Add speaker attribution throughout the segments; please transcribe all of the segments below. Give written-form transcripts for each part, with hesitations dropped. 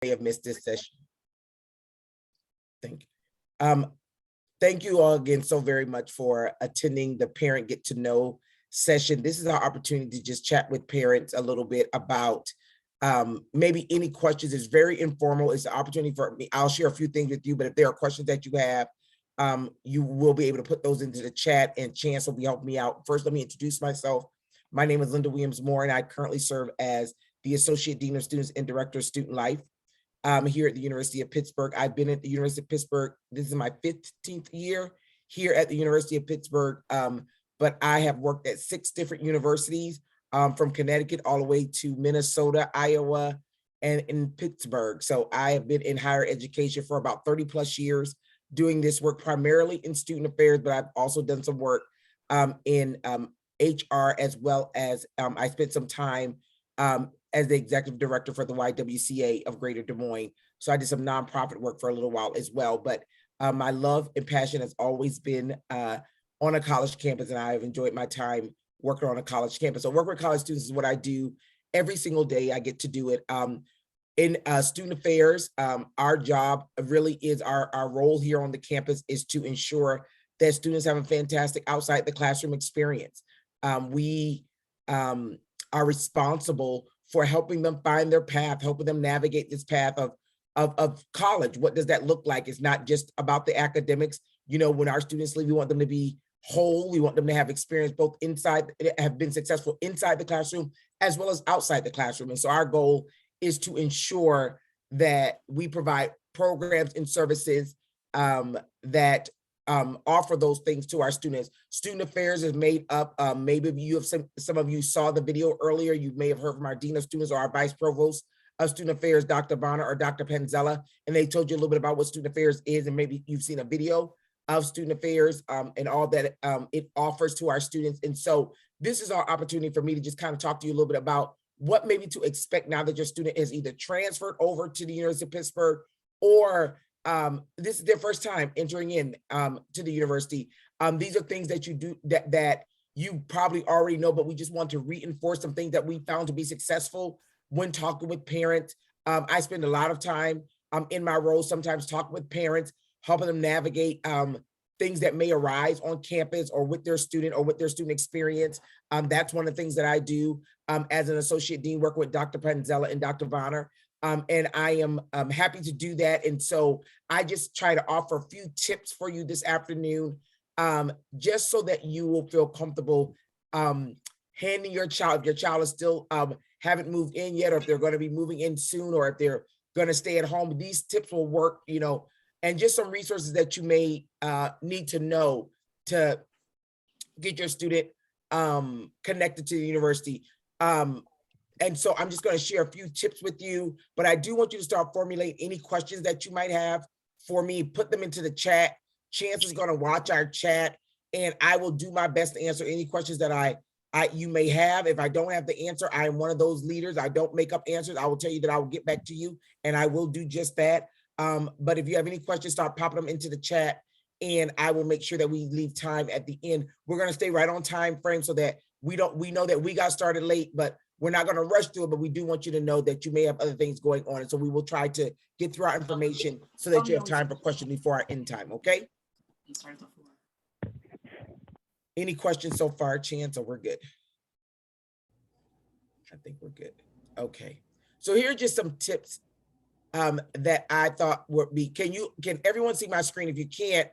Speaker 1: may have missed this session. Thank you. Thank you all again so very much for attending the Parent Get to Know session. This is our opportunity to just chat with parents a little bit about maybe any questions. It's very informal. It's an opportunity for me. I'll share a few things with you, but if there are questions that you have, you will be able to put those into the chat, and Chance will be helping me out. First, let me introduce myself. My name is Linda Williams-Moore, and I currently serve as the Associate Dean of Students and Director of Student Life here at the University of Pittsburgh. I've been at the University of Pittsburgh. This is my 15th year here at the University of Pittsburgh, but I have worked at 6 different universities from Connecticut all the way to Minnesota, Iowa, and in Pittsburgh. So I have been in higher education for about 30 plus years, doing this work primarily in student affairs, but I've also done some work in HR, as well as I spent some time as the executive director for the YWCA of Greater Des Moines. So I did some nonprofit work for a little while as well, but my love and passion has always been on a college campus, and I have enjoyed my time working on a college campus. So work with college students is what I do every single day. I get to do it. In student affairs, our job really is our role here on the campus is to ensure that students have a fantastic outside the classroom experience. We are responsible for helping them find their path, helping them navigate this path of college. What does that look like? It's not just about the academics. You know, when our students leave, we want them to be whole. We want them to have experience both inside, have been successful inside the classroom, as well as outside the classroom. And so our goal is to ensure that we provide programs and services that offer those things to our students. Student affairs is made up, maybe you have some of you saw the video earlier, you may have heard from our Dean of Students or our Vice Provost of Student Affairs, Dr. Bonner or Dr. Penzella, and they told you a little bit about what Student Affairs is, and maybe you've seen a video of Student Affairs and all that it offers to our students. And so this is our opportunity for me to just kind of talk to you a little bit about what maybe to expect now that your student is either transferred over to the University of Pittsburgh or this is their first time entering in to the university. These are things that you do that you probably already know, but we just want to reinforce some things that we found to be successful when talking with parents. I spend a lot of time in my role, sometimes talking with parents, helping them navigate things that may arise on campus or with their student experience. That's one of the things that I do as an associate dean, working with Dr. Penzella and Dr. Bonner. And I am happy to do that. And so I just try to offer a few tips for you this afternoon, just so that you will feel comfortable handing your child, if your child is still haven't moved in yet, or if they're going to be moving in soon, or if they're going to stay at home. These tips will work, you know, and just some resources that you may need to know to get your student connected to the university. And so I'm just going to share a few tips with you, but I do want you to start formulating any questions that you might have for me. Put them into the chat. Chance is going to watch our chat, and I will do my best to answer any questions that you may have. If I don't have the answer, I am one of those leaders. I don't make up answers. I will tell you that I will get back to you, and I will do just that. But if you have any questions, start popping them into the chat, and I will make sure that we leave time at the end. We're going to stay right on time frame so that we know that we got started late, but we're not going to rush through it, but we do want you to know that you may have other things going on. And so we will try to get through our information so that you have time for questions before our end time, okay? Any questions so far, Chance, or we're good? I think we're good. Okay. So here are just some tips that I thought would be, can everyone see my screen? If you can't,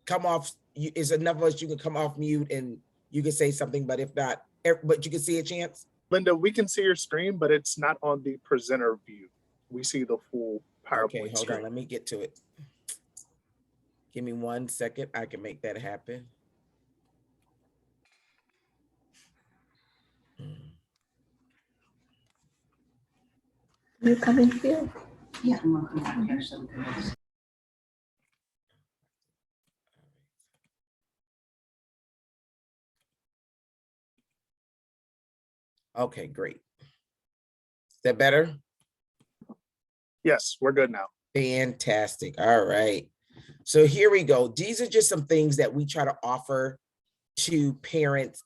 Speaker 1: come off, is enough of us, you can come off mute and you can say something, but if not, but you can see a Chance?
Speaker 2: Linda, we can see your screen, but it's not on the presenter view. We see the full PowerPoint
Speaker 1: Okay, hold
Speaker 2: screen.
Speaker 1: on, let me get to it. Give me 1 second, I can make that happen.
Speaker 3: You coming here?
Speaker 4: Yeah, I'm looking at here something.
Speaker 1: Okay, great. Is that better?
Speaker 2: Yes, we're good now.
Speaker 1: Fantastic. All right. So here we go. These are just some things that we try to offer to parents,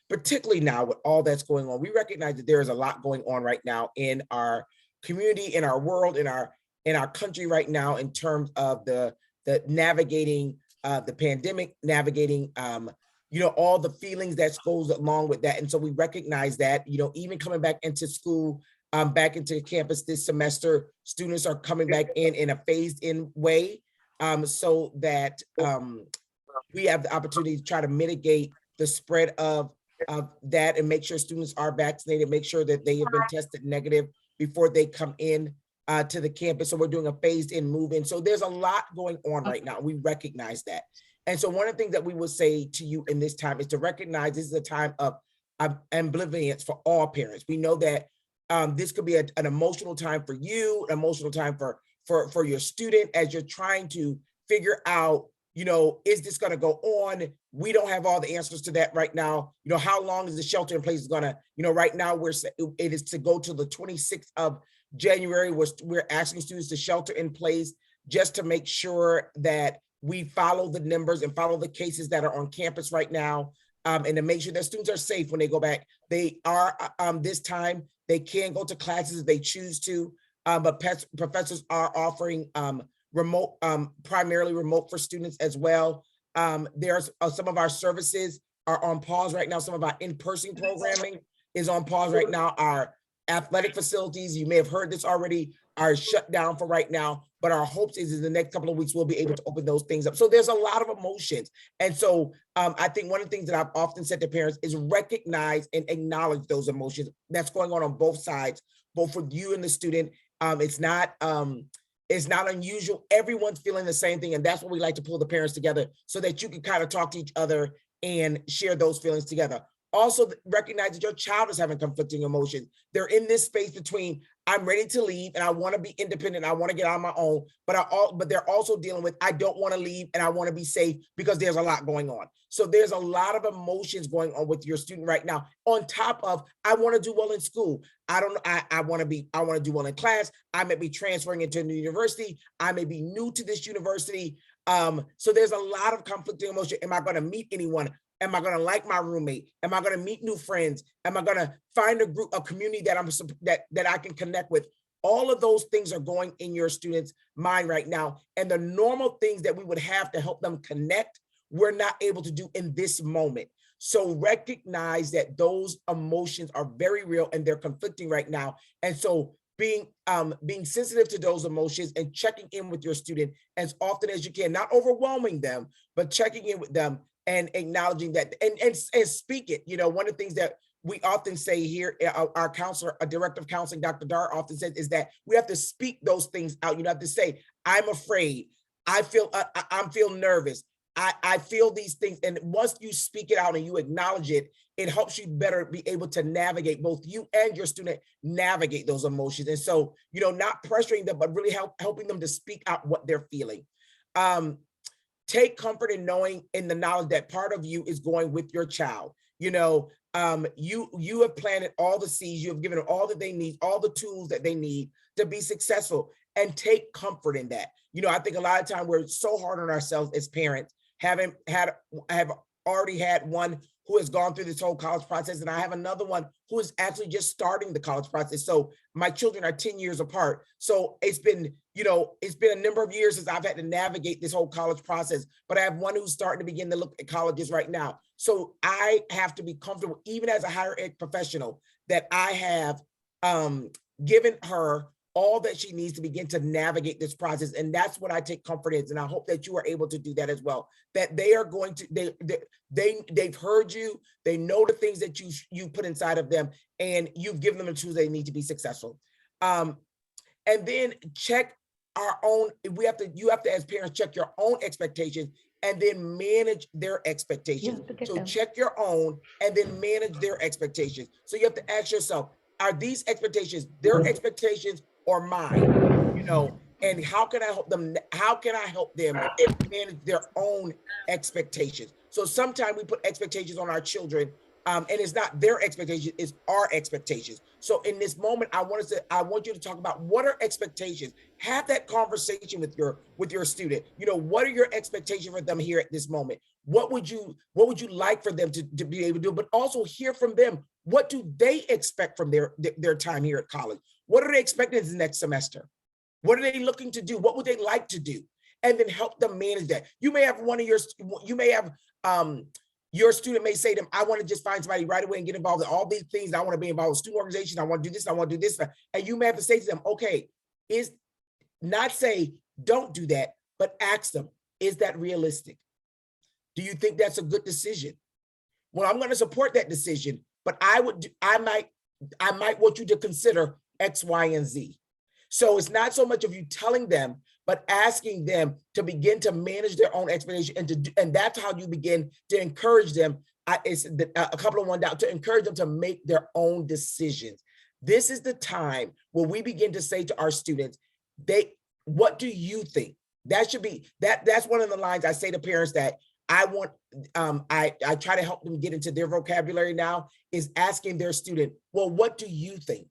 Speaker 1: particularly now with all that's going on. We recognize that there is a lot going on right now in our community, in our world, in our country right now, in terms of the navigating the pandemic, navigating all the feelings that goes along with that. And so we recognize that, even coming back into school, back into campus this semester, students are coming back in a phased in way, so that we have the opportunity to try to mitigate the spread of that and make sure students are vaccinated, make sure that they have been tested negative before they come in to the campus. So we're doing a phased in move in. So there's a lot going on right now. We recognize that. And so one of the things that we would say to you in this time is to recognize this is a time of ambivalence for all parents. We know that this could be an emotional time for you, an emotional time for your student as you're trying to figure out, is this going to go on? We don't have all the answers to that right now. How long is the shelter in place is going to, right now it is to go to the 26th of January. We're asking students to shelter in place just to make sure that we follow the numbers and follow the cases that are on campus right now, and to make sure that students are safe when they go back. They are, this time, they can go to classes if they choose to, but professors are offering remote, primarily remote for students as well. There's some of our services are on pause right now. Some of our in-person programming is on pause right now. Our athletic facilities, you may have heard this already, are shut down for right now, but our hopes is in the next couple of weeks, we'll be able to open those things up. So there's a lot of emotions. And so I think one of the things that I've often said to parents is recognize and acknowledge those emotions that's going on both sides, both for you and the student. It's not unusual. Everyone's feeling the same thing. And that's what we like to pull the parents together so that you can kind of talk to each other and share those feelings together. Also recognize that your child is having conflicting emotions. They're in this space between, I'm ready to leave and I want to be independent, I want to get on my own, but they're also dealing with, I don't want to leave and I want to be safe because there's a lot going on. So there's a lot of emotions going on with your student right now, on top of, I want to do well in school. I want to do well in class. I may be transferring into a new university. I may be new to this university. So there's a lot of conflicting emotion. Am I going to meet anyone? Am I going to like my roommate? Am I going to meet new friends? Am I going to find a community that I can connect with? All of those things are going in your student's mind right now. And the normal things that we would have to help them connect, we're not able to do in this moment. So recognize that those emotions are very real and they're conflicting right now. And so being sensitive to those emotions and checking in with your student as often as you can, not overwhelming them, but checking in with them and acknowledging that and speak it. One of the things that we often say here, our counselor, a director of counseling, Dr. Dar, often says is that we have to speak those things out. You have to say, I'm afraid, I feel nervous, I feel these things. And once you speak it out and you acknowledge it, it helps you better be able to navigate, both you and your student navigate those emotions. And so, not pressuring them, but really helping them to speak out what they're feeling. Take comfort in knowing, in the knowledge that part of you is going with your child. You have planted all the seeds, you have given them all that they need, all the tools that they need to be successful, and take comfort in that. I think a lot of time we're so hard on ourselves as parents, have already had one who has gone through this whole college process, and I have another one who is actually just starting the college process. So my children are 10 years apart. So it's been a number of years since I've had to navigate this whole college process, but I have one who's starting to begin to look at colleges right now. So I have to be comfortable, even as a higher ed professional, that I have given her all that she needs to begin to navigate this process. And that's what I take comfort in. And I hope that you are able to do that as well, that they are going to, they've heard you, they know the things that you put inside of them, and you've given them the tools they need to be successful. And then check our own, you have to, as parents, check your own expectations and then manage their expectations. So check your own and then manage their expectations. So you have to ask yourself, are these expectations their expectations or mine? And how can I help them? How can I help them manage their own expectations? So sometimes we put expectations on our children, and it's not their expectations, it's our expectations. So in this moment, I want you to talk about what are expectations. Have that conversation with your student. What are your expectations for them here at this moment? What would you like for them to be able to do? But also hear from them. What do they expect from their time here at college? What are they expecting this next semester? What are they looking to do? What would they like to do? And then help them manage that. You may have your student may say to them, I want to just find somebody right away and get involved in all these things. I want to be involved with student organization. I want to do this. I want to do this. And you may have to say to them, okay, is not say, don't do that, but ask them, is that realistic? Do you think that's a good decision? Well, I'm going to support that decision, but I might want you to consider X, Y, and Z. So it's not so much of you telling them, but asking them to begin to manage their own expectation, and that's how you begin to encourage them. It's a couple of one down to encourage them to make their own decisions. This is the time where we begin to say to our students, what do you think? That should be that's one of the lines I say to parents that I want. I try to help them get into their vocabulary now, is asking their student, well, what do you think?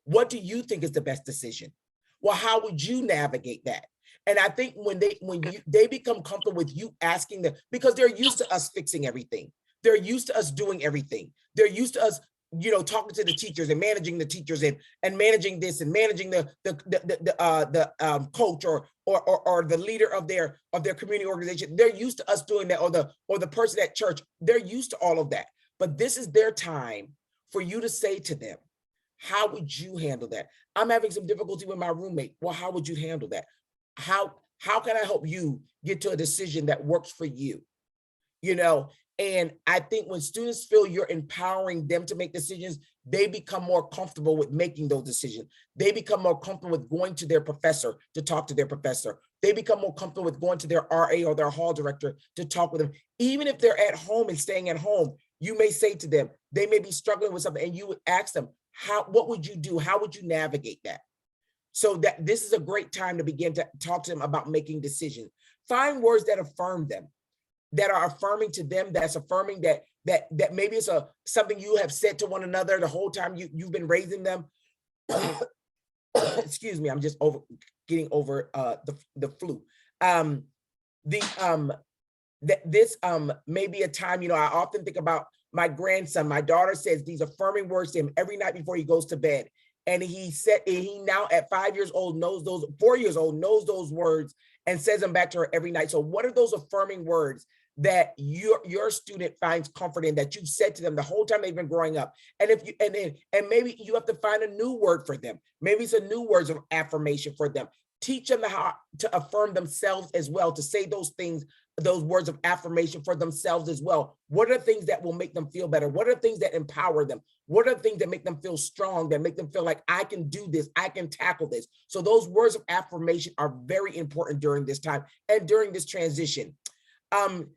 Speaker 1: What do you think is the best decision? Well, how would you navigate that? And I think when they become comfortable with you asking them, because they're used to us fixing everything. They're used to us doing everything. They're used to us, talking to the teachers and managing the teachers and managing this and managing the coach or the leader of their community organization. They're used to us doing that, or the person at church. They're used to all of that. But this is their time for you to say to them, how would you handle that? I'm having some difficulty with my roommate. Well, how would you handle that? How can I help you get to a decision that works for you? And I think when students feel you're empowering them to make decisions, they become more comfortable with making those decisions. They become more comfortable with going to their professor to talk to their professor. They become more comfortable with going to their RA or their hall director to talk with them. Even if they're at home and staying at home, you may say to them, they may be struggling with something, and you would ask them, what would you do? How would you navigate that? So that this is a great time to begin to talk to them about making decisions. Find words that affirm them, that are affirming to them, that's affirming that maybe it's something you have said to one another the whole time you've been raising them. Excuse me, I'm just getting over the flu. This may be a time, I often think about my grandson. My daughter says these affirming words to him every night before he goes to bed. And he now at 4 years old knows those words and says them back to her every night. So what are those affirming words that your student finds comfort in, that you've said to them the whole time they've been growing up? And maybe you have to find a new word for them. Maybe it's a new words of affirmation for them. Teach them how to affirm themselves as well, to say those things, those words of affirmation for themselves as well. What are the things that will make them feel better? What are the things that empower them? What are the things that make them feel strong, that make them feel like I can do this, I can tackle this? So those words of affirmation are very important during this time and during this transition.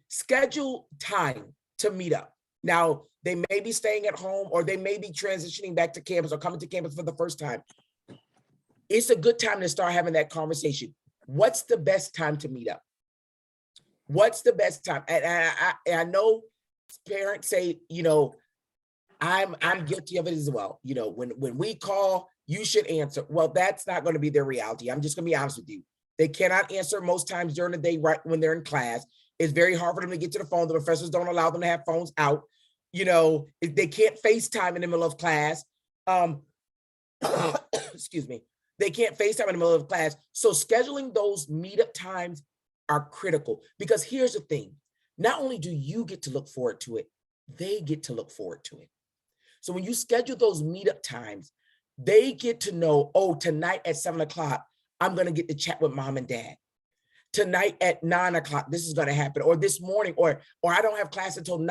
Speaker 1: Schedule time to meet up. Now, they may be staying at home, or they may be transitioning back to campus or coming to campus for the first time. It's a good time to start having that conversation. What's the best time to meet up? What's the best time? And I know parents say, I'm guilty of it as well. When we call, you should answer. Well, that's not going to be their reality. I'm just going to be honest with you. They cannot answer most times during the day, right when they're in class. It's very hard for them to get to the phone. The professors don't allow them to have phones out. They can't FaceTime in the middle of class. Excuse me. They can't FaceTime in the middle of class. So scheduling those meetup times are critical, because here's the thing. Not only do you get to look forward to it, they get to look forward to it. So when you schedule those meetup times, they get to know, oh, tonight at 7 o'clock, I'm going to get to chat with mom and dad. Tonight at 9 o'clock, this is going to happen. Or this morning, or I don't have class until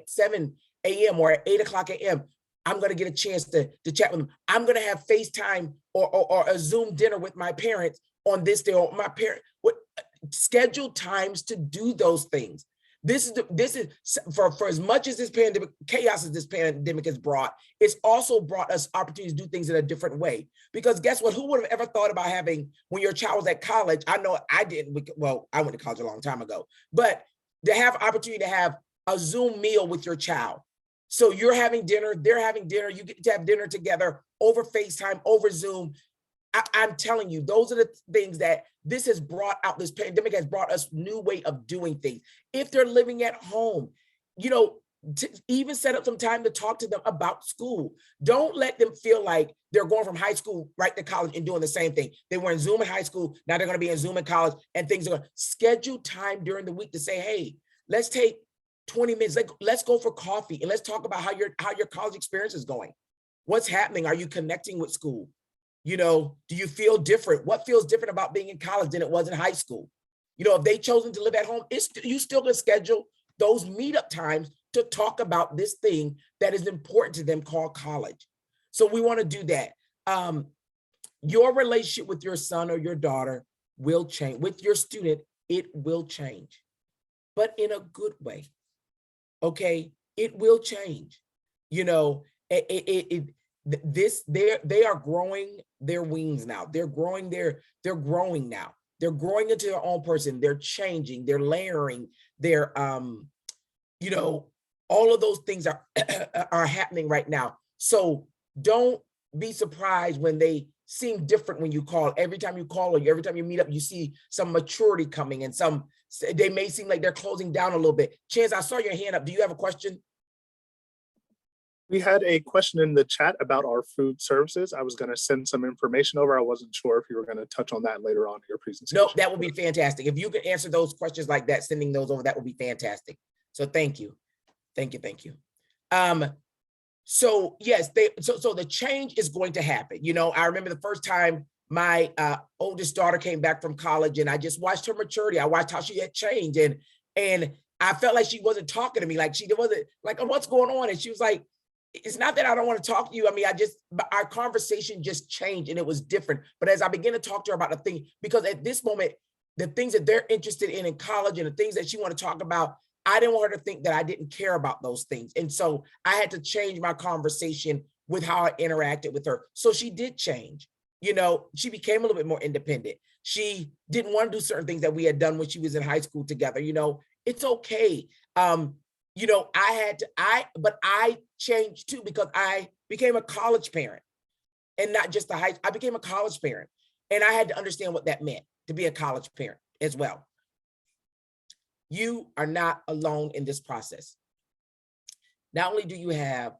Speaker 1: 7 a.m. or at 8 o'clock a.m. I'm going to get a chance to chat with them. I'm going to have FaceTime or a Zoom dinner with my parents on this day, or my parent. Schedule times to do those things. This is for as much as this pandemic, chaos as this pandemic has brought, it's also brought us opportunities to do things in a different way. Because guess what? Who would have ever thought about having, when your child was at college? I know I didn't. Well, I went to college a long time ago, but to have opportunity to have a Zoom meal with your child. So you're having dinner, they're having dinner, you get to have dinner together over FaceTime, over Zoom. I'm telling you, those are the things that this has brought out. This pandemic has brought us new way of doing things. If they're living at home, to even set up some time to talk to them about school. Don't let them feel like they're going from high school right to college and doing the same thing. They were in Zoom in high school, now they're going to be in Zoom in college, and things are going to schedule time during the week to say, hey, let's take 20 minutes, let's go for coffee and let's talk about how your college experience is going. What's happening? Are you connecting with school? You know, do you feel different? What feels different about being in college than it was in high school? You know, if they chosen to live at home, you still can schedule those meetup times to talk about this thing that is important to them called college. So we want to do that. Your relationship with your son or your daughter will change. With your student, it will change, but in a good way. Okay, it will change. You know, they are growing their wings now. They're growing now. They're growing into their own person. They're changing. They're layering. They're you know, all of those things are are happening right now. So don't be surprised when they seem different when you call. Every time you call or every time you meet up, you see some maturity coming, and they may seem like they're closing down a little bit. Chance, I saw your hand up. Do you have a question?
Speaker 2: We had a question in the chat about our food services. I was going to send some information over. I wasn't sure if you were going to touch on that later on in your presentation.
Speaker 1: No, that would be fantastic. If you could answer those questions like that, sending those over, that would be fantastic. So thank you. Thank you. Thank you. So yes, so the change is going to happen. You know, I remember the first time my oldest daughter came back from college, and I just watched her maturity. I watched how she had changed, and I felt like she wasn't talking to me, like she wasn't like, oh, what's going on? And she was like, it's not that I don't want to talk to you. I mean, our conversation just changed and it was different. But as I began to talk to her about the thing, because at this moment, the things that they're interested in college and the things that she want to talk about, I didn't want her to think that I didn't care about those things. And so I had to change my conversation with how I interacted with her. So she did change. You know, she became a little bit more independent. She didn't want to do certain things that we had done when she was in high school together. You know, it's okay. You know, but I changed too, because I became a college parent, and not just I became a college parent, and I had to understand what that meant to be a college parent as well. You are not alone in this process. Not only do you have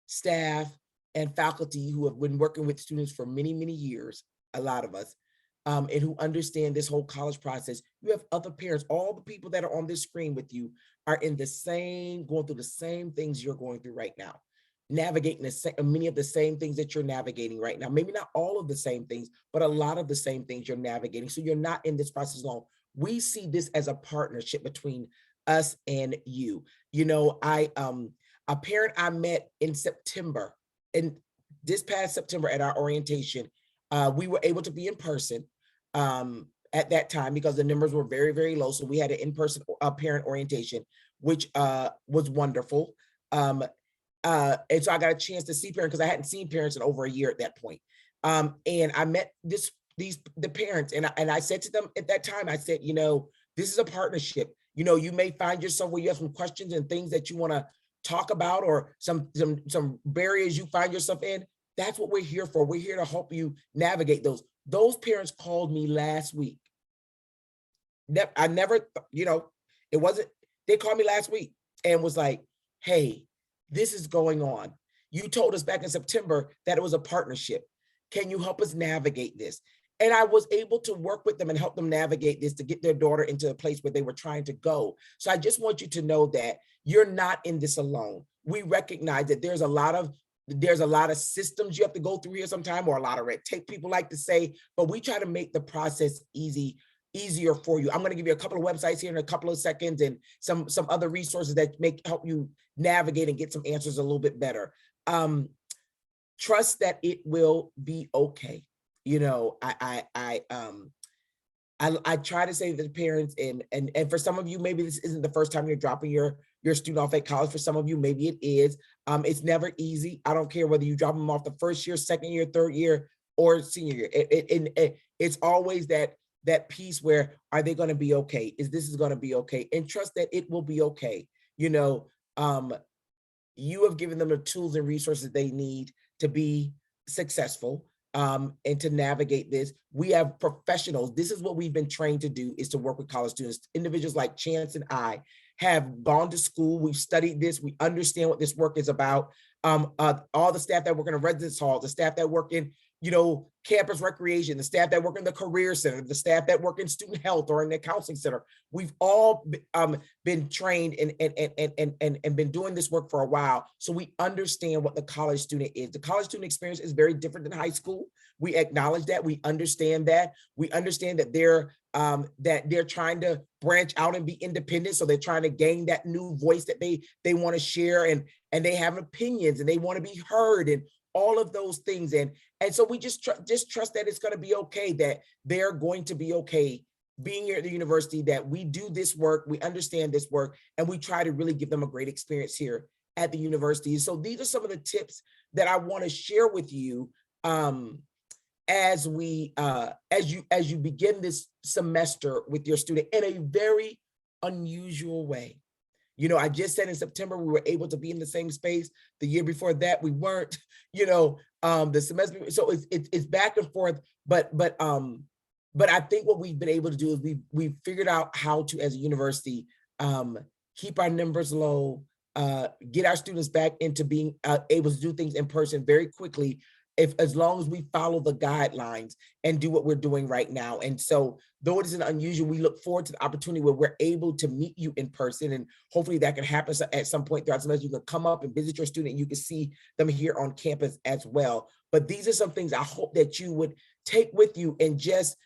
Speaker 1: staff and faculty who have been working with students for many, many years, a lot of us, and who understand this whole college process, you have other parents. All the people that are on this screen with you are in going through the same things you're going through right now, navigating many of the same things that you're navigating right now. Maybe not all of the same things, but a lot of the same things you're navigating. So you're not in this process alone. We see this as a partnership between us and you. You know, a parent I met in September, and this past September at our orientation, we were able to be in person at that time because the numbers were very, very low. So we had an in-person parent orientation, which was wonderful. And so I got a chance to see parents because I hadn't seen parents in over a year at that point. And I met the parents, and I said to them at that time, I said, you know, this is a partnership. You know, you may find yourself where you have some questions and things that you want to talk about, or some barriers you find yourself in. That's what we're here for. We're here to help you navigate those. Those parents called me last week. I never, you know, they called me last week and was like, hey, this is going on. You told us back in September that it was a partnership. Can you help us navigate this? And I was able to work with them and help them navigate this to get their daughter into a place where they were trying to go. So I just want you to know that you're not in this alone. We recognize that there's a lot of systems you have to go through here sometime, or a lot of red tape, people like to say, but we try to make the process easier for you. I'm going to give you a couple of websites here in a couple of seconds, and some other resources that help you navigate and get some answers a little bit better. Trust that it will be okay. You know, I try to say to the parents, and for some of you, maybe this isn't the first time you're dropping your student off at college. For some of you, maybe it is. It's never easy. I don't care whether you drop them off the first year, second year, third year, or senior year. It's always that piece where, are they going to be okay? This is going to be okay? And trust that it will be okay. You know, you have given them the tools and resources they need to be successful. And to navigate this. We have professionals. This is what we've been trained to do, is to work with college students, individuals like Chance and I have gone to school. We've studied this. We understand what this work is about. All the staff that work in a residence hall, the staff that work in, campus recreation, the staff that work in the career center, the staff that work in student health or in the counseling center. We've all been trained and been doing this work for a while. So we understand what the college student is. The college student experience is very different than high school. We acknowledge that. We understand that. We understand that they're trying to branch out and be independent. So they're trying to gain that new voice that they want to share, and they have opinions and they want to be heard and all of those things. And so we just trust that it's going to be okay, that they're going to be okay being here at the university, that we do this work, we understand this work, and we try to really give them a great experience here at the university. So these are some of the tips that I want to share with you as you begin this semester with your student in a very unusual way. I just said in September, we were able to be in the same space. The year before that, we weren't, the semester. So it's back and forth, but I think what we've been able to do is we've figured out how to, as a university, keep our numbers low, get our students back into being able to do things in person very quickly, as long as we follow the guidelines and do what we're doing right now. And so though it is an unusual, we look forward to the opportunity where we're able to meet you in person, and hopefully that can happen at some point throughout the semester. You can come up and visit your student, and you can see them here on campus as well. But these are some things I hope that you would take with you and just,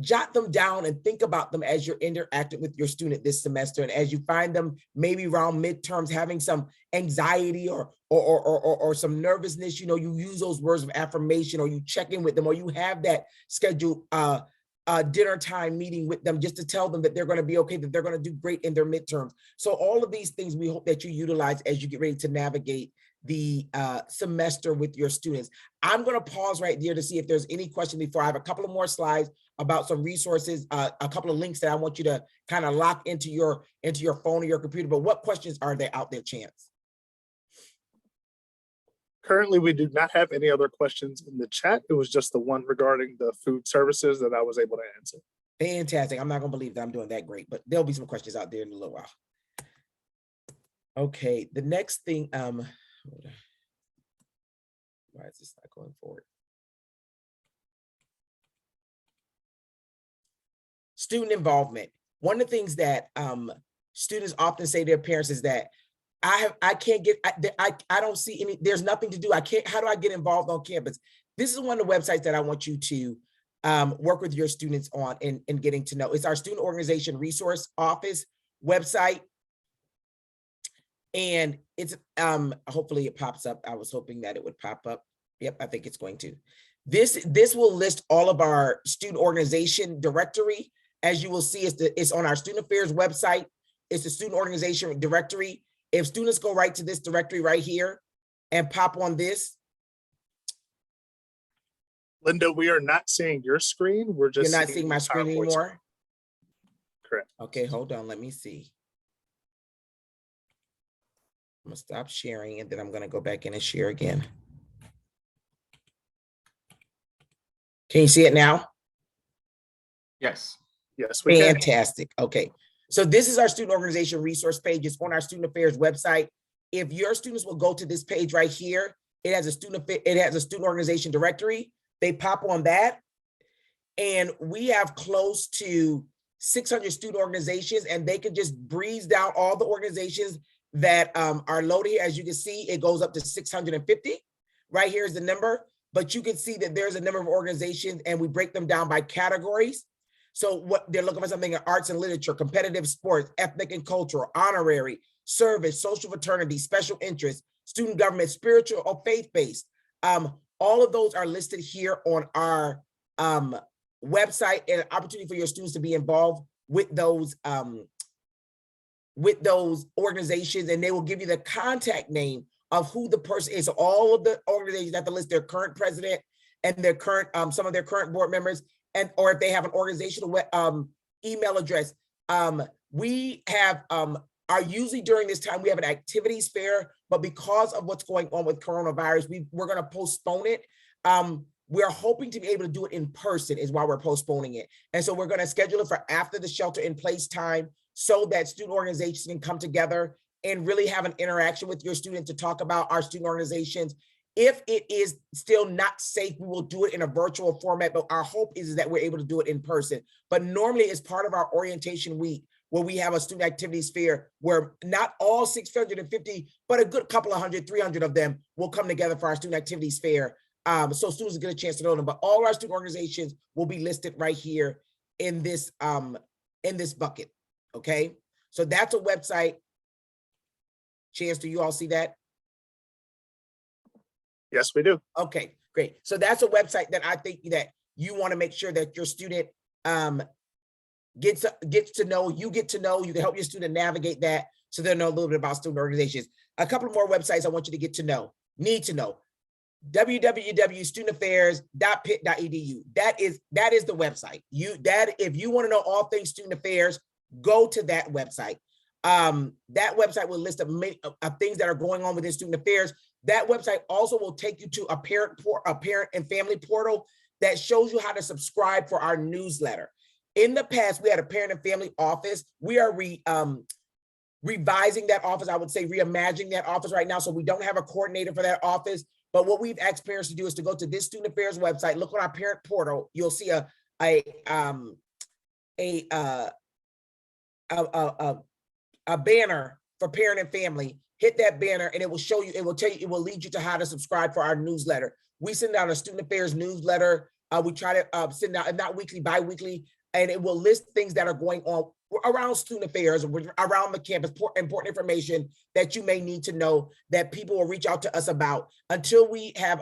Speaker 1: jot them down and think about them as you're interacting with your student this semester. And as you find them maybe around midterms having some anxiety or some nervousness, you use those words of affirmation, or you check in with them, or you have that scheduled dinner time meeting with them just to tell them that they're going to be okay, that they're going to do great in their midterms. So all of these things we hope that you utilize as you get ready to navigate the semester with your students. I'm going to pause right there to see if there's any question before I have a couple of more slides about some resources, a couple of links that I want you to kind of lock into your phone or your computer. But what questions are there out there, Chance?
Speaker 2: Currently, we do not have any other questions in the chat. It was just the one regarding the food services that I was able to answer.
Speaker 1: Fantastic. I'm not going to believe that I'm doing that great, but there'll be some questions out there in a little while. Okay, the next thing, hold on. Why is this not going forward? Student involvement. One of the things that students often say to their parents is that I can't get, I don't see any, there's nothing to do. How do I get involved on campus? This is one of the websites that I want you to work with your students on and getting to know. It's our Student Organization Resource Office website. And it's, hopefully it pops up. I was hoping that it would pop up. Yep, I think it's going to. This will list all of our student organization directory. As you will see, it's on our student affairs website. It's the student organization directory. If students go right to this directory right here and pop on this.
Speaker 2: Linda, we are not seeing your screen. We're just
Speaker 1: You're not seeing my screen anymore?
Speaker 2: Correct.
Speaker 1: Okay, hold on, let me see. I'm gonna stop sharing and then I'm gonna go back in and share again. Can you see it now?
Speaker 5: Yes.
Speaker 2: Yes, we can.
Speaker 1: Fantastic. Okay. So this is our student organization resource page. It's on our student affairs website. If your students will go to this page right here, it has a student organization directory. They pop on that. And we have close to 600 student organizations, and they can just breeze down all the organizations that are loaded here. As you can see, it goes up to 650. Right here is the number, but you can see that there's a number of organizations and we break them down by categories. So what they're looking for, something in arts and literature, competitive sports, ethnic and cultural, honorary, service, social fraternity, special interest, student government, spiritual or faith-based. All of those are listed here on our website, and an opportunity for your students to be involved with those organizations, and they will give you the contact name of who the person is. So all of the organizations have to list their current president and their current some of their current board members, and or if they have an organizational email address. We have are usually during this time we have an activities fair, but because of what's going on with coronavirus, we're going to postpone it. We're hoping to be able to do it in person is why we're postponing it. And so we're going to schedule it for after the shelter in place time so that student organizations can come together and really have an interaction with your student to talk about our student organizations. If it is still not safe, we will do it in a virtual format, but our hope is that we're able to do it in person. But normally it's part of our orientation week where we have a student activities fair where not all 650, but a good couple of 100, 300 of them will come together for our student activities fair. So students get a chance to know them, but all our student organizations will be listed right here in this bucket, okay? So that's a website. Chance, do you all see that?
Speaker 2: Yes, we do.
Speaker 1: Okay, great. So that's a website that I think that you want to make sure that your student gets to know, you get to know, you can help your student navigate that so they'll know a little bit about student organizations. A couple more websites I want you to get to know, need to know. www.studentaffairs.pitt.edu. That is the website. If you want to know all things student affairs, go to that website. That website will list of things that are going on within student affairs. That website also will take you to a parent and family portal that shows you how to subscribe for our newsletter. In the past, we had a parent and family office. We are revising that office. I would say reimagining that office right now. So we don't have a coordinator for that office. But what we've asked parents to do is to go to this student affairs website, look on our parent portal. You'll see a banner for parent and family. Hit that banner and it will show you, it will tell you, it will lead you to how to subscribe for our newsletter. We send out a student affairs newsletter. We try to send out, not weekly, bi-weekly, and it will list things that are going on around student affairs, around the campus, important information that you may need to know that people will reach out to us about. Until we have,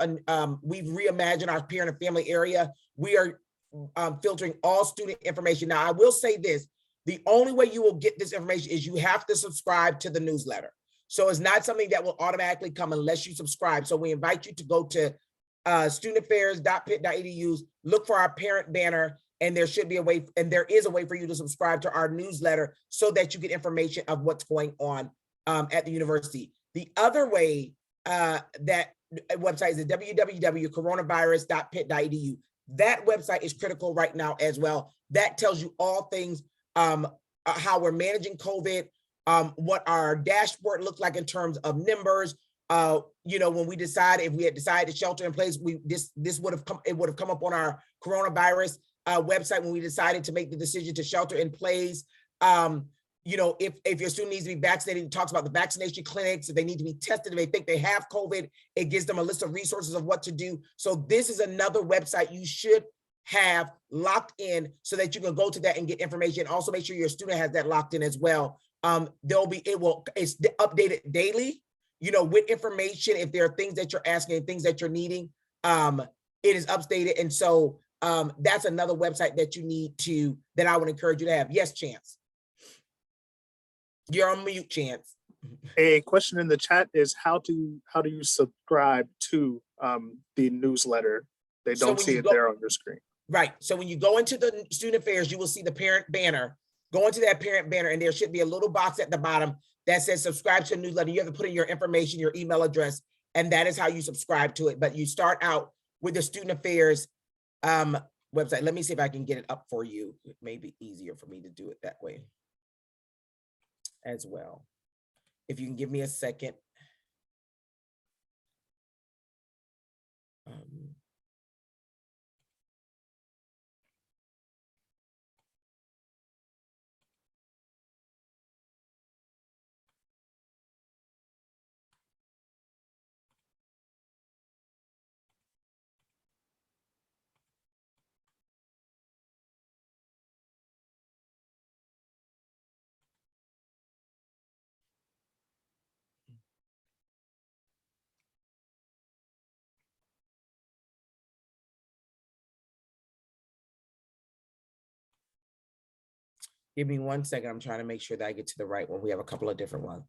Speaker 1: we've reimagined our parent and family area, we are filtering all student information. Now, I will say this, the only way you will get this information is you have to subscribe to the newsletter. So it's not something that will automatically come unless you subscribe. So we invite you to go to studentaffairs.pitt.edu, look for our parent banner, and there should be a way, and there is a way for you to subscribe to our newsletter so that you get information of what's going on at the university. The other way that website is www.coronavirus.pitt.edu. That website is critical right now as well. That tells you all things, how we're managing COVID, what our dashboard looks like in terms of numbers. When we decided, if we had decided to shelter in place, this would have come up on our coronavirus website when we decided to make the decision to shelter in place. If your student needs to be vaccinated, it talks about the vaccination clinics. If they need to be tested, if they think they have COVID, it gives them a list of resources of what to do. So this is another website you should have locked in so that you can go to that and get information. Also make sure your student has that locked in as well. It's updated daily, with information. If there are things that you're asking and things that you're needing, it is updated. And so that's another website that that I would encourage you to have. Yes, Chance. You're on mute, Chance.
Speaker 2: A question in the chat is how do you subscribe to the newsletter? They don't see it there on your screen.
Speaker 1: Right. So when you go into the student affairs, you will see the parent banner. Go into that parent banner, and there should be a little box at the bottom that says subscribe to a newsletter. You have to put in your information, your email address, and that is how you subscribe to it. But you start out with the student affairs website. Let me see if I can get it up for you. It may be easier for me to do it that way as well. If you can give me a second. Give me 1 second. I'm trying to make sure that I get to the right one. We have a couple of different ones.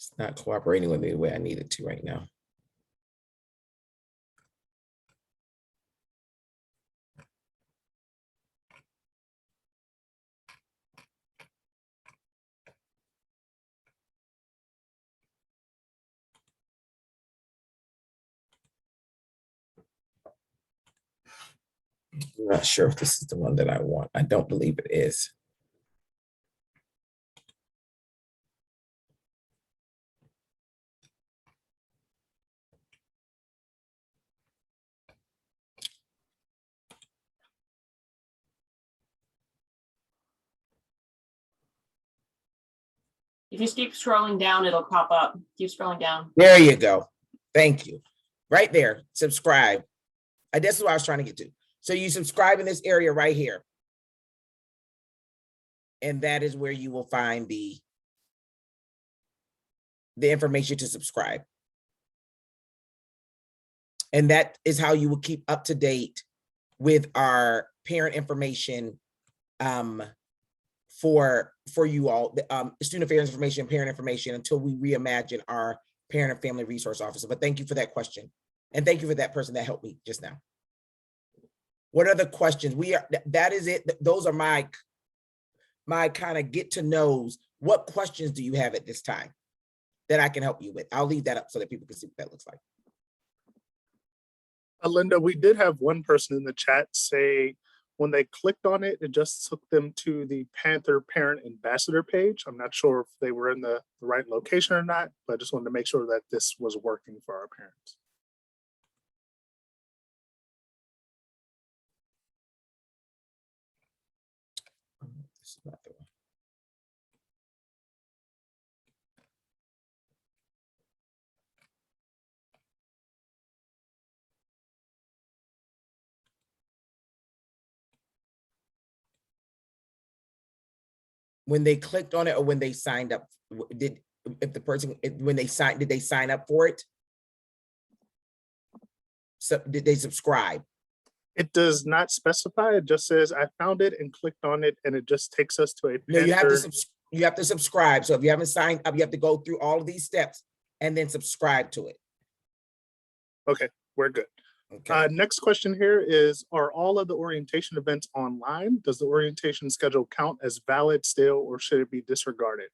Speaker 1: It's not cooperating with me the way I need it to right now. I'm not sure if this is the one that I want. I don't believe it is.
Speaker 6: If you keep scrolling down, it'll pop up. Keep scrolling down.
Speaker 1: There you go. Thank you. Right there, subscribe. This is what I was trying to get to. So you subscribe in this area right here. And that is where you will find the information to subscribe. And that is how you will keep up to date with our parent information for you all, student affairs information, parent information, until we reimagine our parent and family resource officer. But thank you for that question. And thank you for that person that helped me just now. What are the questions? That is it. Those are my kind of get to knows. What questions do you have at this time that I can help you with? I'll leave that up so that people can see what that looks like.
Speaker 2: Linda, we did have one person in the chat say when they clicked on it, it just took them to the Panther Parent Ambassador page. I'm not sure if they were in the right location or not, but I just wanted to make sure that this was working for our parents.
Speaker 1: This is not the one. When they clicked on it or when they signed up, did they sign up for it? So did they subscribe?
Speaker 2: It does not specify. It just says I found it and clicked on it, and it just takes us to a
Speaker 1: No, you have
Speaker 2: Panther.
Speaker 1: to you have to subscribe. So if you haven't signed up, you have to go through all of these steps and then subscribe to it.
Speaker 2: Okay, we're good.
Speaker 1: Okay.
Speaker 2: Next question here is, are all of the orientation events online? Does the orientation schedule count as valid still, or should it be disregarded?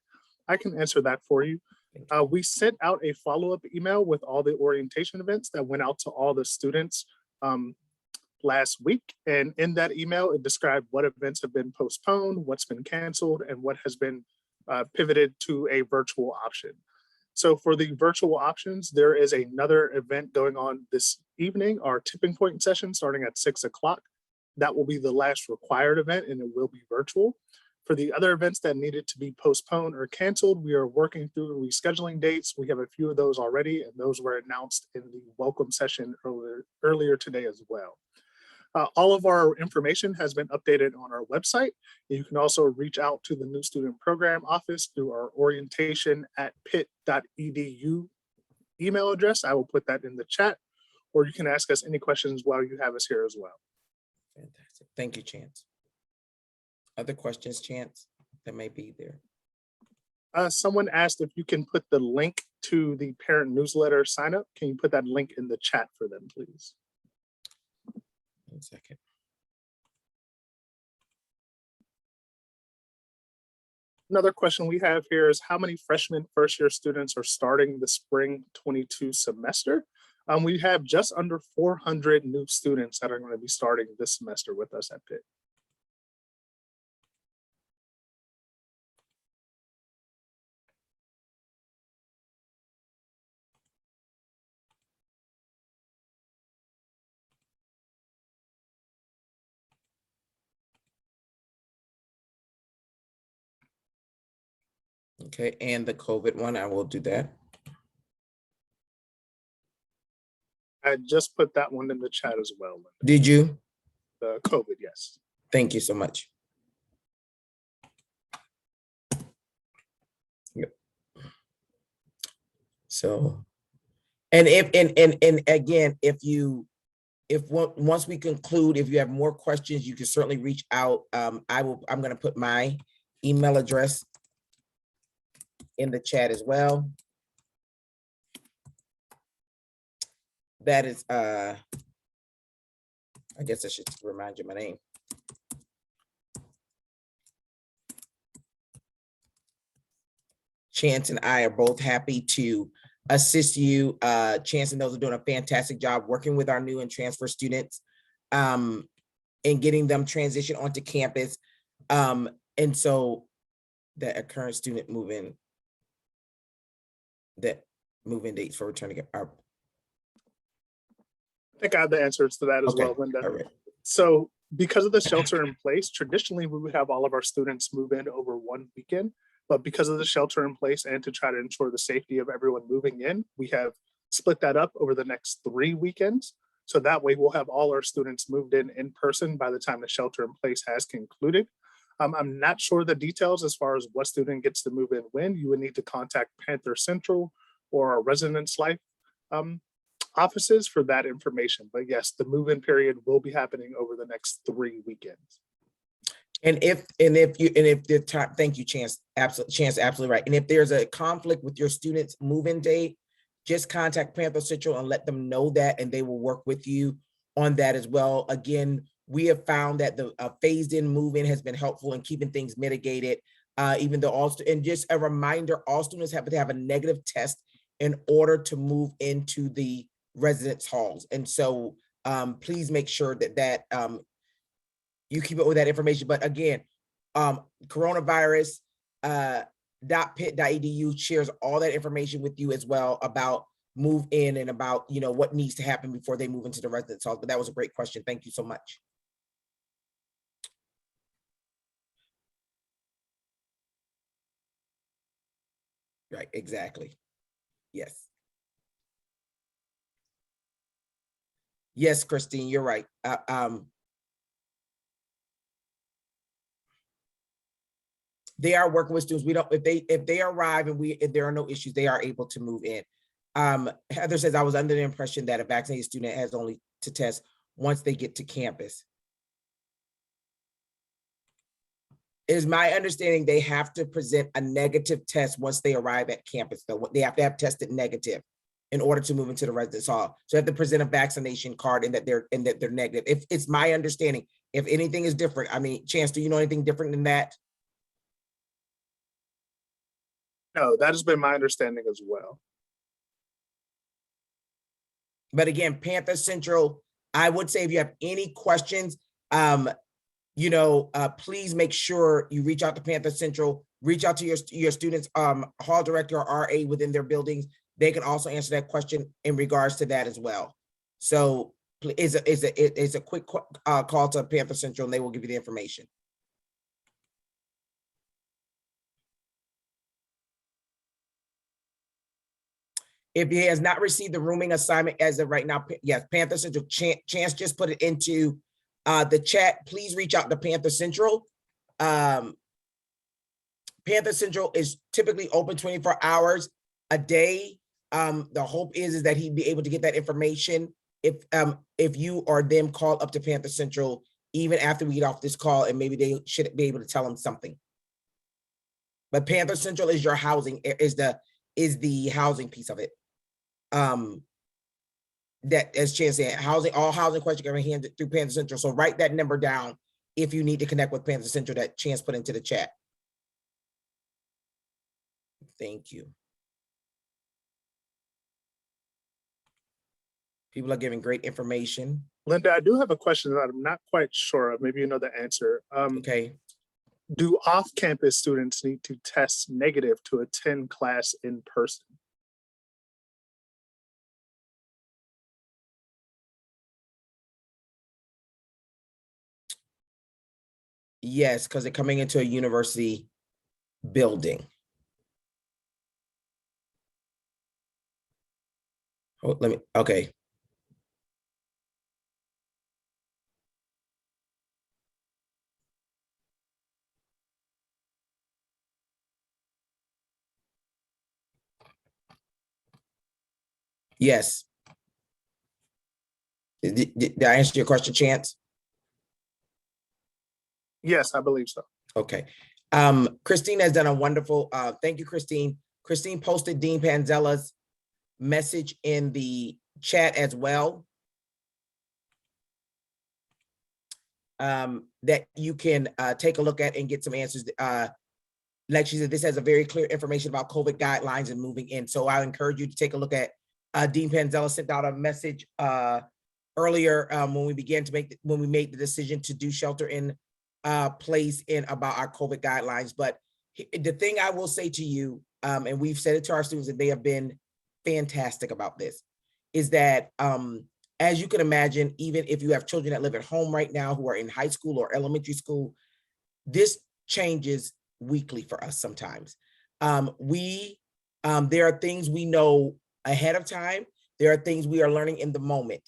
Speaker 2: I can answer that for you. We sent out a follow-up email with all the orientation events that went out to all the students last week. And in that email, it described what events have been postponed, what's been canceled, and what has been pivoted to a virtual option. So for the virtual options, there is another event going on this evening, our tipping point session starting at 6 o'clock. That will be the last required event, and it will be virtual. For the other events that needed to be postponed or canceled, we are working through rescheduling dates. We have a few of those already, and those were announced in the welcome session earlier today as well. All of our information has been updated on our website. You can also reach out to the New Student Program Office through our orientation@pitt.edu email address. I will put that in the chat, or you can ask us any questions while you have us here as well.
Speaker 1: Fantastic. Thank you, Chance. Other questions, Chance, that may be there?
Speaker 2: Someone asked if you can put the link to the parent newsletter sign up. Can you put that link in the chat for them, please?
Speaker 1: 1 second.
Speaker 2: Another question we have here is how many freshmen first-year students are starting the spring 22 semester? We have just under 400 new students that are going to be starting this semester with us at Pitt.
Speaker 1: Okay, and the COVID one, I will do that.
Speaker 2: I just put that one in the chat as well. Linda.
Speaker 1: Did you?
Speaker 2: The COVID, yes.
Speaker 1: Thank you so much. Yep. So, and again, once we conclude, if you have more questions, you can certainly reach out. I'm going to put my email address in the chat as well. That is, I guess I should remind you my name. Chance and I are both happy to assist you. Chance and those are doing a fantastic job working with our new and transfer students and getting them transitioned onto campus. And so that a current student move-in dates for returning are.
Speaker 2: I think I have the answers to that as
Speaker 1: Okay,
Speaker 2: well, Linda.
Speaker 1: all right.
Speaker 2: So because of the shelter in place, traditionally we would have all of our students move in over one weekend. But because of the shelter in place and to try to ensure the safety of everyone moving in, we have split that up over the next 3 weekends. So that way we'll have all our students moved in person by the time the shelter in place has concluded. I'm not sure the details as far as what student gets to move in when. You would need to contact Panther Central or our Residence Life offices for that information. But yes, the move-in period will be happening over the next 3 weekends.
Speaker 1: And if the time, thank you, Chance, absolutely right. And if there's a conflict with your student's move-in day, just contact Panther Central and let them know that, and they will work with you on that as well. Again, we have found that the phased-in move-in has been helpful in keeping things mitigated. Even though and just a reminder, all students have to have a negative test in order to move into the residence halls. And so please make sure that you keep up with that information. But again, coronavirus .pitt.edu shares all that information with you as well about move in and about, you know, what needs to happen before they move into the residence halls. But that was a great question. Thank you so much. Right, exactly. Yes. Yes, Christine, you're right. They are working with students. We don't, if they arrive and if there are no issues, they are able to move in. Heather says, I was under the impression that a vaccinated student has only to test once they get to campus. It is my understanding they have to present a negative test once they arrive at campus. Though they have to have tested negative in order to move into the residence hall. So they have to present a vaccination card and that they're negative. If it's my understanding, if anything is different, I mean, Chance, do you know anything different than that?
Speaker 2: No, that has been my understanding as well.
Speaker 1: But again, Panther Central, I would say if you have any questions, you know, please make sure you reach out to Panther Central, reach out to your students, hall director or RA within their buildings. They can also answer that question in regards to that as well. So it's a quick call to Panther Central and they will give you the information. If he has not received the rooming assignment as of right now, yes, Panther Central, Chance just put it into the chat. Please reach out to Panther Central. Panther Central is typically open 24 hours a day. The hope is that he'd be able to get that information if you or them call up to Panther Central even after we get off this call, and maybe they should be able to tell him something. But Panther Central is your housing, is the housing piece of it. That, as Chance said, all housing questions are handed through Panther Central. So write that number down if you need to connect with Panther Central that Chance put into the chat. Thank you. People are giving great information.
Speaker 2: Linda, I do have a question that I'm not quite sure of. Maybe you know the answer.
Speaker 1: Okay.
Speaker 2: Do off-campus students need to test negative to attend class in person?
Speaker 1: Yes, because they're coming into a university building. Oh, okay. Yes. Did I answer your question, Chance?
Speaker 2: Yes, I believe so.
Speaker 1: Okay. Christine has done a wonderful, thank you, Christine. Christine posted Dean Panzella's message in the chat as well. That you can take a look at and get some answers. Like she said, this has a very clear information about COVID guidelines and moving in. So I encourage you to take a look at, Dean Panzella sent out a message earlier when we made the decision to do shelter in place in about our COVID guidelines. But the thing I will say to you, and we've said it to our students, and they have been fantastic about this, is that as you can imagine, even if you have children that live at home right now who are in high school or elementary school, this changes weekly for us sometimes. There are things we know ahead of time. There are things we are learning in the moment.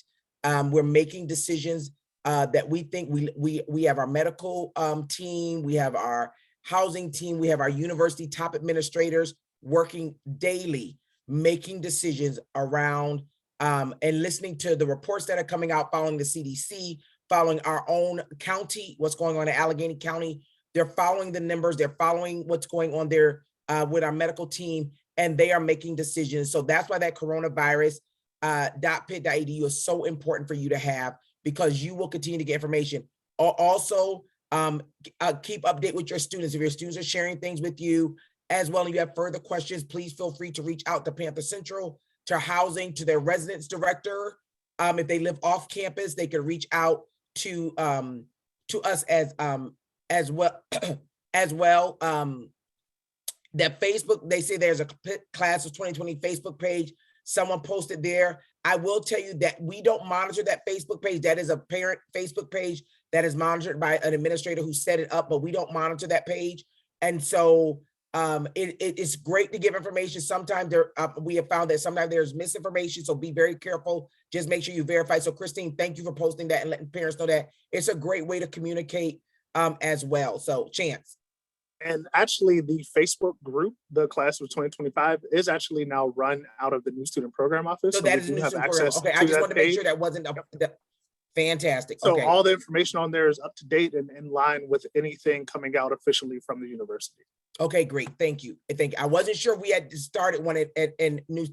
Speaker 1: We're making decisions that we think we have our medical team, we have our housing team, we have our university top administrators working daily, making decisions around and listening to the reports that are coming out following the CDC, following our own county, what's going on in Allegheny County. They're following the numbers, they're following what's going on there with our medical team, and they are making decisions. So that's why that coronavirus.pitt.edu is so important for you to have, because you will continue to get information. Also, keep update with your students. If your students are sharing things with you as well, and you have further questions, please feel free to reach out to Panther Central, to housing, to their residence director. If they live off campus, they can reach out to us as well. That Facebook, they say there's a class of 2020 Facebook page. Someone posted there. I will tell you that we don't monitor that Facebook page. That is a parent Facebook page that is monitored by an administrator who set it up, but we don't monitor that page. And so it's great to give information. Sometimes we have found that sometimes there's misinformation, so be very careful. Just make sure you verify. So Christine, thank you for posting that and letting parents know that. It's a great way to communicate as well. So Chance.
Speaker 2: And actually the Facebook group, the class of 2025, is actually now run out of the new student program office.
Speaker 1: So that
Speaker 2: we
Speaker 1: is a
Speaker 2: do
Speaker 1: new
Speaker 2: have
Speaker 1: student program.
Speaker 2: access
Speaker 1: Okay, I
Speaker 2: to
Speaker 1: just
Speaker 2: that
Speaker 1: wanted to make sure
Speaker 2: page.
Speaker 1: that wasn't fantastic.
Speaker 2: So
Speaker 1: Okay.
Speaker 2: all the information on there is up to date and in line with anything coming out officially from the university.
Speaker 1: Okay, great. Thank you. I wasn't sure we had started one in new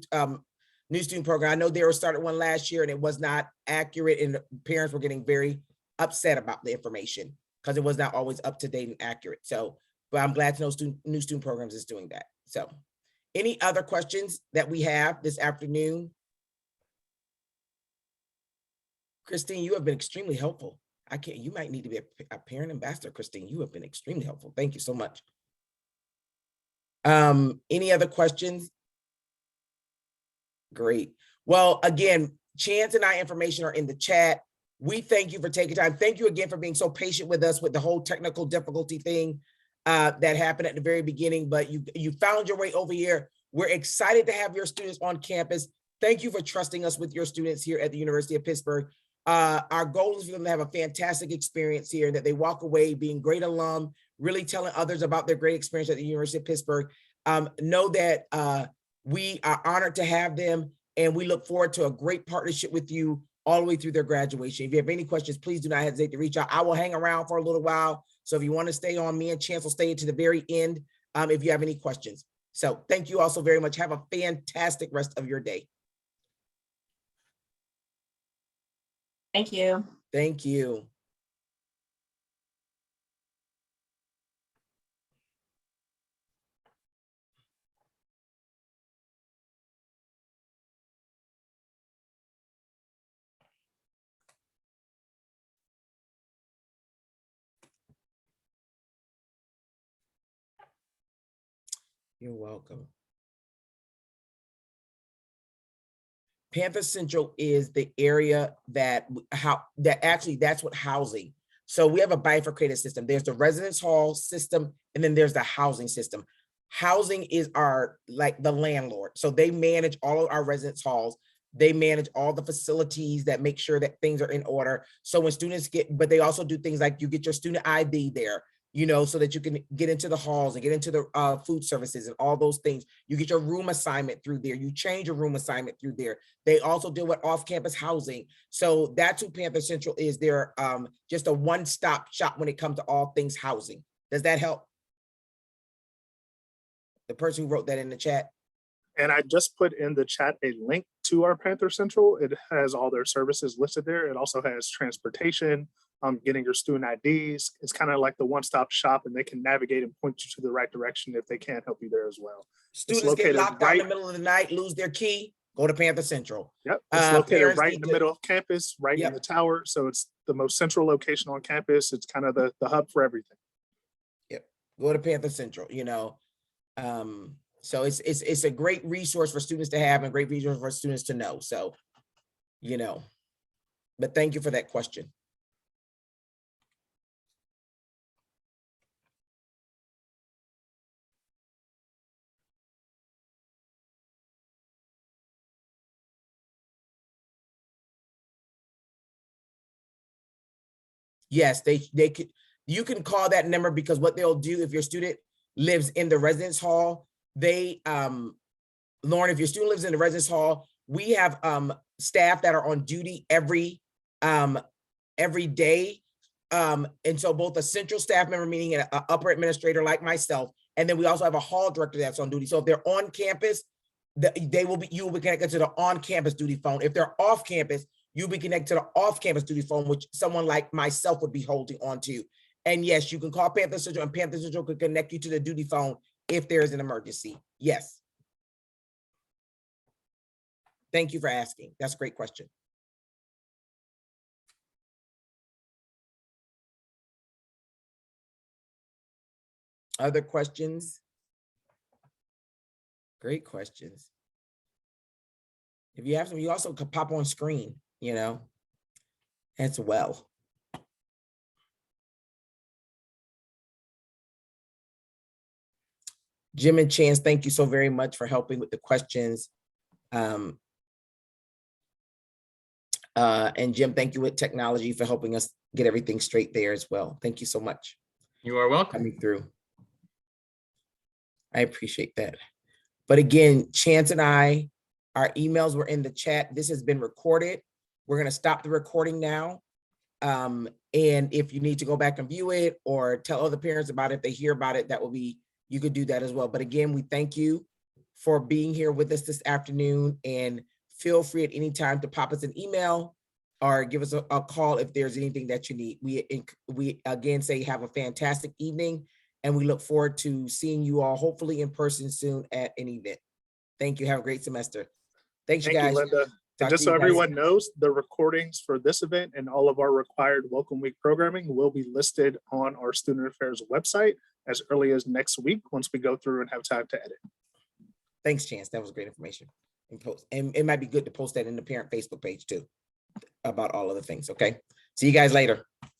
Speaker 1: student program. I know they were started one last year and it was not accurate, and parents were getting very upset about the information because it was not always up to date and accurate. So, but I'm glad to know new student programs is doing that. So, any other questions that we have this afternoon? Christine, you have been extremely helpful. You might need to be a parent ambassador, Christine. You have been extremely helpful. Thank you so much. Any other questions? Great. Well, again, Chance and I information are in the chat. We thank you for taking time. Thank you again for being so patient with us with the whole technical difficulty thing that happened at the very beginning, but you found your way over here. We're excited to have your students on campus. Thank you for trusting us with your students here at the University of Pittsburgh. Our goal is for them to have a fantastic experience here, that they walk away being great alum, really telling others about their great experience at the University of Pittsburgh. Know that we are honored to have them, and we look forward to a great partnership with you all the way through their graduation. If you have any questions, please do not hesitate to reach out. I will hang around for a little while. So if you want to stay on, me and Chance will stay to the very end if you have any questions. So thank you also very much. Have a fantastic rest of your day.
Speaker 6: Thank you.
Speaker 1: Thank you. You're welcome. Panther Central is the area that's what housing. So we have a bifurcated system. There's the residence hall system, and then there's the housing system. Housing is the landlord. So they manage all of our residence halls. They manage all the facilities that make sure that things are in order. So when students but they also do things like you get your student ID there, so that you can get into the halls and get into the food services and all those things. You get your room assignment through there. You change your room assignment through there. They also deal with off-campus housing. So that's who Panther Central is. They're just a one-stop shop when it comes to all things housing. Does that help? The person who wrote that in the chat.
Speaker 2: And I just put in the chat a link to our Panther Central. It has all their services listed there. It also has transportation, getting your student IDs. It's kind of like the one-stop shop, and they can navigate and point you to the right direction if they can't help you there as well.
Speaker 1: Students get
Speaker 2: located
Speaker 1: locked out in
Speaker 2: right-
Speaker 1: the middle of the night, lose their key, go to Panther Central.
Speaker 2: Yep, it's located
Speaker 1: parents
Speaker 2: right
Speaker 1: need
Speaker 2: in the
Speaker 1: to-
Speaker 2: middle of campus, right
Speaker 1: Yep.
Speaker 2: in the tower. So it's the most central location on campus. It's kind of the hub for everything.
Speaker 1: Go to Panther Central, you know. So it's a great resource for students to have and a great resource for students to know. So, you know, but thank you for that question. Yes, they could, you can call that number, because what they'll do if your student lives in the residence hall, they, Lauren, if your student lives in the residence hall, we have staff that are on duty every day. And so both a central staff member, meaning an upper administrator like myself, and then we also have a hall director that's on duty. So if they're on campus, you will be connected to the on-campus duty phone. If they're off campus, you'll be connected to the off-campus duty phone, which someone like myself would be holding on to. And yes, you can call Panther Central, and Panther Central could connect you to the duty phone if there is an emergency. Yes. Thank you for asking. That's a great question. Other questions? Great questions. If you have some, you also could pop on screen, you know, as well. Jim and Chance, thank you so very much for helping with the questions. And Jim, thank you with technology for helping us get everything straight there as well. Thank you so much
Speaker 5: You are
Speaker 1: for
Speaker 5: welcome.
Speaker 1: coming through. I appreciate that. But again, Chance and I, our emails were in the chat. This has been recorded. We're going to stop the recording now. And if you need to go back and view it or tell other parents about it, if they hear about it, that will be, you could do that as well. But again, we thank you for being here with us this afternoon, and feel free at any time to pop us an email or give us a call if there's anything that you need. We again say have a fantastic evening, and we look forward to seeing you all hopefully in person soon at an event. Thank you. Have a great semester. Thanks, you
Speaker 2: Thank
Speaker 1: guys.
Speaker 2: you, Linda.
Speaker 1: Talk
Speaker 2: And just
Speaker 1: to
Speaker 2: so
Speaker 1: you guys.
Speaker 2: everyone knows, the recordings for this event and all of our required Welcome Week programming will be listed on our Student Affairs website as early as next week, once we go through and have time to edit.
Speaker 1: Thanks, Chance. That was great information. And it might be good to post that in the parent Facebook page too, about all of the things. Okay. See you guys later.